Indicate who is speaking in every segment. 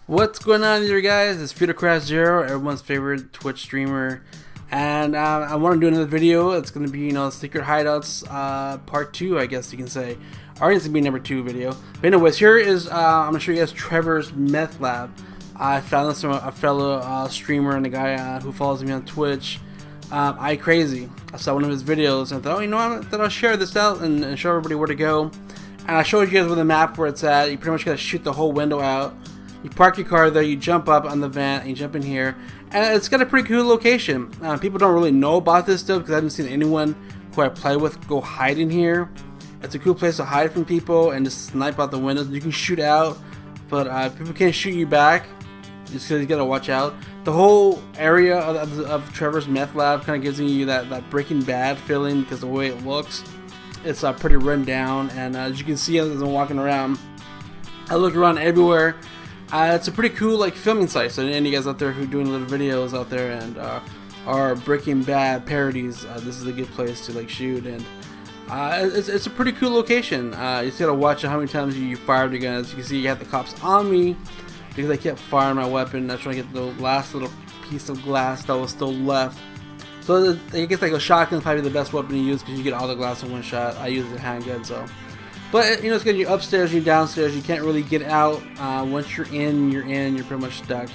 Speaker 1: What's going on here, guys? It's Zero, everyone's favorite Twitch streamer, and I want to do another video. It's going to be, Secret Hideouts part 2, I guess you can say. Or it's going to be number 2 video. But anyways, here is, I'm going to show you guys Trevor's meth lab. I found this from a fellow streamer and a guy who follows me on Twitch. iCrazy. I saw one of his videos and I thought, oh, you know what? I thought I'll share this out and show everybody where to go. And I showed you guys with a map where it's at. You pretty much got to shoot the whole window out. You park your car there, you jump up on the vent, and you jump in here, and it's got a pretty cool location. People don't really know about this stuff because I haven't seen anyone who I play with go hide in here. It's a cool place to hide from people and just snipe out the windows. You can shoot out, but people can't shoot you back, just because you gotta watch out. The whole area of Trevor's meth lab kind of gives you that Breaking Bad feeling because the way it looks. It's pretty run down, and as you can see as I'm walking around, I look around everywhere. It's a pretty cool filming site, so any of you guys out there who are doing little videos out there and are Breaking Bad parodies, this is a good place to shoot, and it's a pretty cool location. You just gotta watch how many times you fired your gun. As you can see, you have the cops on me because I kept firing my weapon. I'm trying to get the last little piece of glass that was still left. So I guess a shotgun is probably the best weapon to use because you get all the glass in one shot. I use a handgun, so. But it's good. You're upstairs, you're downstairs. You can't really get out. Once you're in. You're pretty much stuck.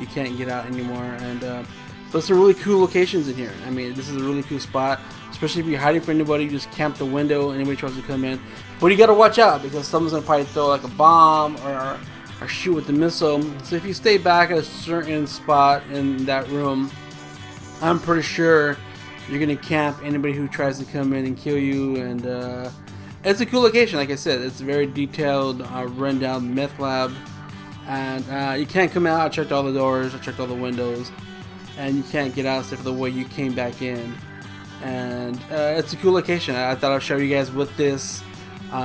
Speaker 1: You can't get out anymore. And but some really cool locations in here. I mean, this is a really cool spot, especially if you're hiding from anybody. You just camp the window. Anybody tries to come in, but you gotta watch out because someone's gonna probably throw a bomb or shoot with the missile. So if you stay back at a certain spot in that room, I'm pretty sure you're gonna camp anybody who tries to come in and kill you. And it's a cool location, like I said. It's a very detailed, run-down meth lab, and you can't come out. I checked all the doors, I checked all the windows, and you can't get out except for the way you came back in. And it's a cool location. I thought I'd show you guys with this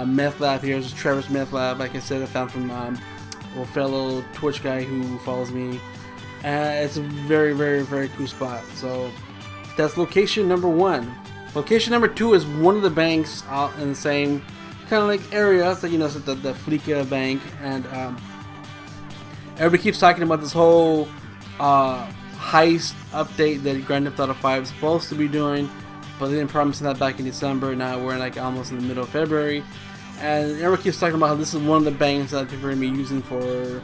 Speaker 1: meth lab here. This is Trevor's meth lab. Like I said, I found from a fellow Twitch guy who follows me. It's a very, very, very cool spot. So that's location number 1. Location number 2 is one of the banks out in the same kind of area. So it's the Fleeka bank, and everybody keeps talking about this whole heist update that Grand Theft Auto 5 is supposed to be doing, but they didn't promise that back in December. Now we're almost in the middle of February, and everybody keeps talking about how this is one of the banks that people are going to be using for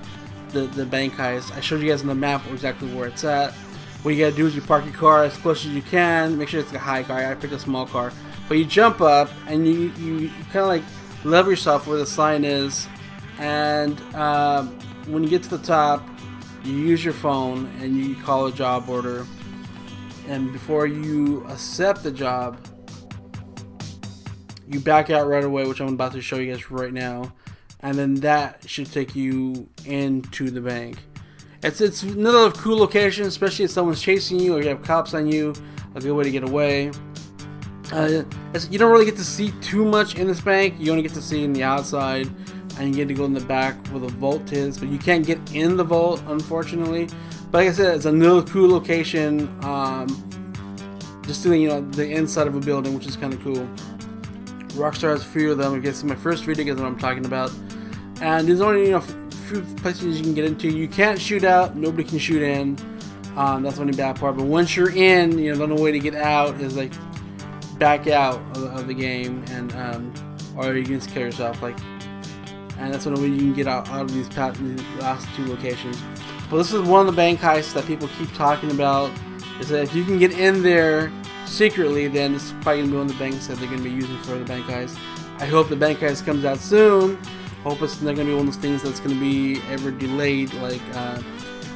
Speaker 1: the bank heist. I showed you guys on the map exactly where it's at. What you gotta do is you park your car as close as you can. Make sure it's a high car. I picked a small car, but you jump up and you kind of level yourself where the sign is, and when you get to the top, you use your phone and you call a job order. And before you accept the job, you back out right away, which I'm about to show you guys right now, and then that should take you into the bank. It's another cool location, especially if someone's chasing you or you have cops on you. A good way to get away. You don't really get to see too much in this bank. You only get to see in the outside, and you get to go in the back where the vault is, but you can't get in the vault, unfortunately. But like I said, it's another cool location. Just doing the inside of a building, which is kind of cool. Rockstar has a few of them. I guess my first video is what I'm talking about, and there's only few places you can get into. You can't shoot out, nobody can shoot in. That's the only bad part. But once you're in, the only way to get out is back out of the game, and or you can just kill yourself. And that's the only way you can get out of these last 2 locations. But this is one of the bank heists that people keep talking about. Is that if you can get in there secretly, then this is probably gonna be one of the banks that they're gonna be using for the bank heist. I hope the bank heist comes out soon. Hope it's not going to be one of those things that's going to be ever delayed, like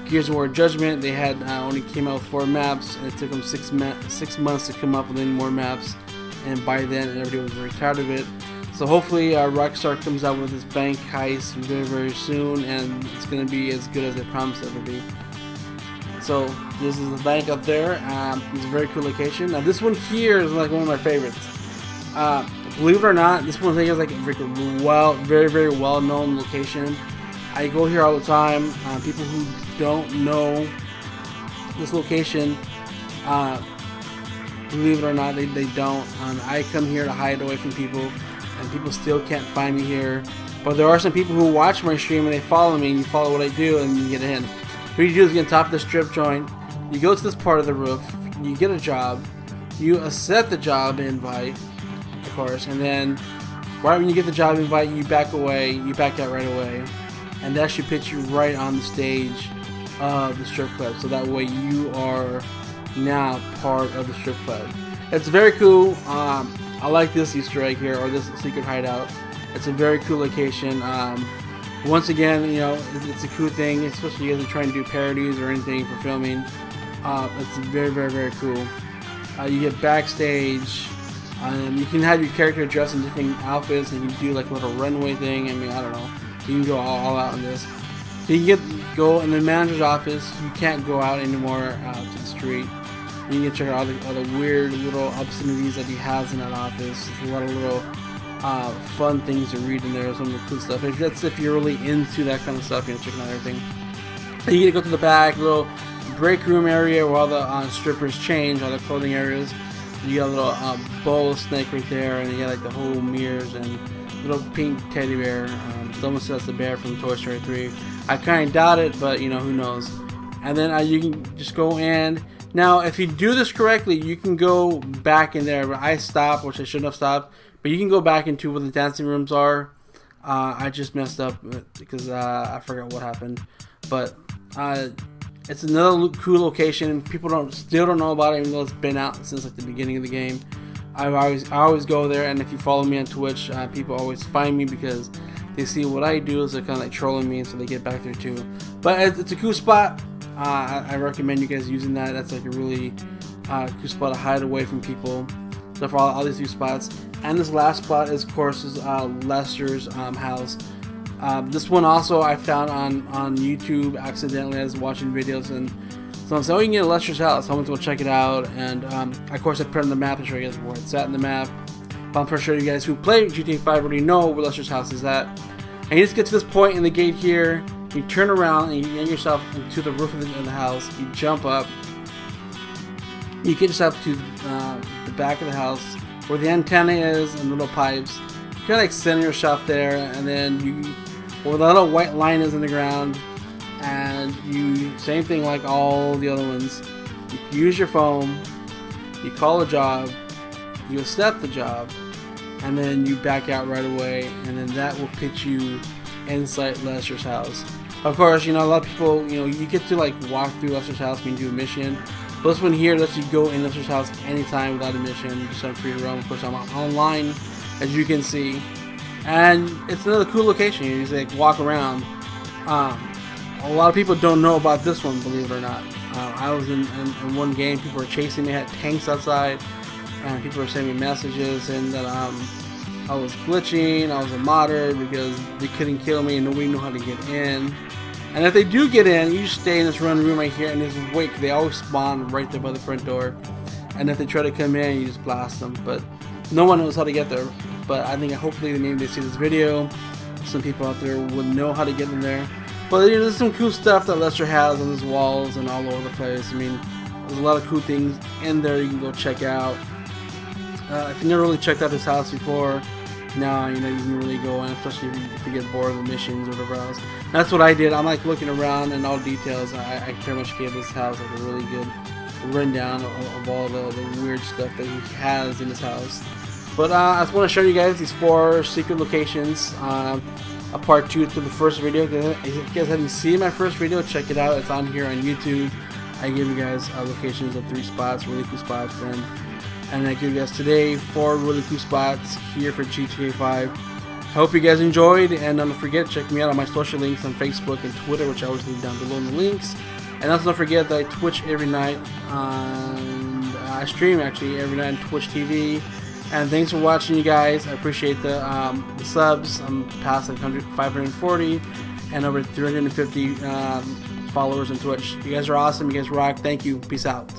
Speaker 1: Gears of War Judgment. They had only came out with 4 maps, and it took them 6 months to come up with any more maps, and by then everybody was very tired of it. So hopefully Rockstar comes out with this bank heist very, very soon, and it's going to be as good as they promised it would be. So this is the bank up there. It's a very cool location. Now this one here is one of my favorites. Believe it or not, this one is very, very well-known location. I go here all the time. People who don't know this location, believe it or not, they don't. I come here to hide away from people, and people still can't find me here. But there are some people who watch my stream and they follow me, and you follow what I do, and you get a hint. What you do is get on top of the strip joint, you go to this part of the roof, you get a job, you accept the job invite, of course, and then right when you get the job invite, you back away, you back out right away, and that should put you right on the stage of the strip club, so that way you are now part of the strip club. It's very cool. I like this Easter egg here, or this secret hideout. It's a very cool location. Once again, you know, it's a cool thing, especially if you guys are trying to do parodies or anything for filming. It's very, very, very cool. You get backstage. You can have your character dressed in different outfits, and you can do like a little runway thing. I mean, I don't know. You can go all out in this. So you can go in the manager's office. You can't go out anymore to the street. You can check out all the weird little obscenities that he has in that office. There's a lot of little fun things to read in there, some of the cool stuff. If you're really into that kind of stuff, you know, checking out everything. And you get to go to the back, little break room area where all the strippers change, all the clothing areas. You got a little bowl snake right there, and you got like the whole mirrors and little pink teddy bear. Someone says the bear from Toy Story 3. I kind of doubt it, but you know, who knows. And then you can just go in. Now, if you do this correctly, you can go back in there. But I stopped, which I shouldn't have stopped. But you can go back into where the dancing rooms are. I just messed up because I forgot what happened. But it's another cool location. People still don't know about it, even though it's been out since like the beginning of the game. I always go there, and if you follow me on Twitch, people always find me because they see what I do, is they're kind of like trolling me, so they get back there too. But it's a cool spot. I recommend you guys using that. That's like a really cool spot to hide away from people. So for all these few spots, and this last spot is, of course, is Lester's house. This one also I found on YouTube accidentally. I was watching videos, and so I said, "Oh, you can get Lester's house." I went to go check it out, and of course I put it on the map to show you guys where it's at in the map. But I'm pretty sure you guys who play GTA 5 already know where Lester's house is at. And you just get to this point in the gate here. You turn around and you get yourself into the roof of the house. You jump up. You get yourself to the back of the house where the antenna is and little pipes. You kind of like center yourself there, and then where the little white line is in the ground, and you same thing like all the other ones. You use your phone. You call a job. You accept the job, and then you back out right away, and then that will put you inside Lester's house. Of course, you know, a lot of people, you know, you get to like walk through Lester's house when you do a mission. But this one here lets you go in Lester's house anytime without a mission. You just have free to roam. Of course, I'm online, as you can see, and it's another cool location. You just like walk around. A lot of people don't know about this one, believe it or not. I was in one game. People were chasing me. I had tanks outside, and people were sending me messages saying that I was glitching, I was a modder because they couldn't kill me and nobody knew how to get in. And if they do get in, you just stay in this run room right here and just wait. They always spawn right there by the front door. And if they try to come in, you just blast them. But no one knows how to get there. But I think hopefully maybe they see this video, some people out there would know how to get in there. But you know, there's some cool stuff that Lester has on his walls and all over the place. I mean, there's a lot of cool things in there you can go check out. If you never really checked out his house before, now you know you can really go in, especially if you get bored of the missions or whatever else. That's what I did. I'm like looking around and all details. I pretty much gave this house like a really good rundown of all the weird stuff that he has in his house. But I just want to show you guys these 4 secret locations. A part 2 to the first video. If you guys haven't seen my first video, check it out. It's on here on YouTube. I give you guys locations of 3 spots, really cool spots, and I give you guys today 4 really cool spots here for GTA 5. Hope you guys enjoyed, and don't forget to check me out on my social links on Facebook and Twitter, which I always leave down below in the links. And also don't forget that I Twitch every night, and I stream actually every night on Twitch TV. And thanks for watching, you guys. I appreciate the subs. I'm past like 540 and over 350 followers on Twitch. You guys are awesome. You guys rock. Thank you. Peace out.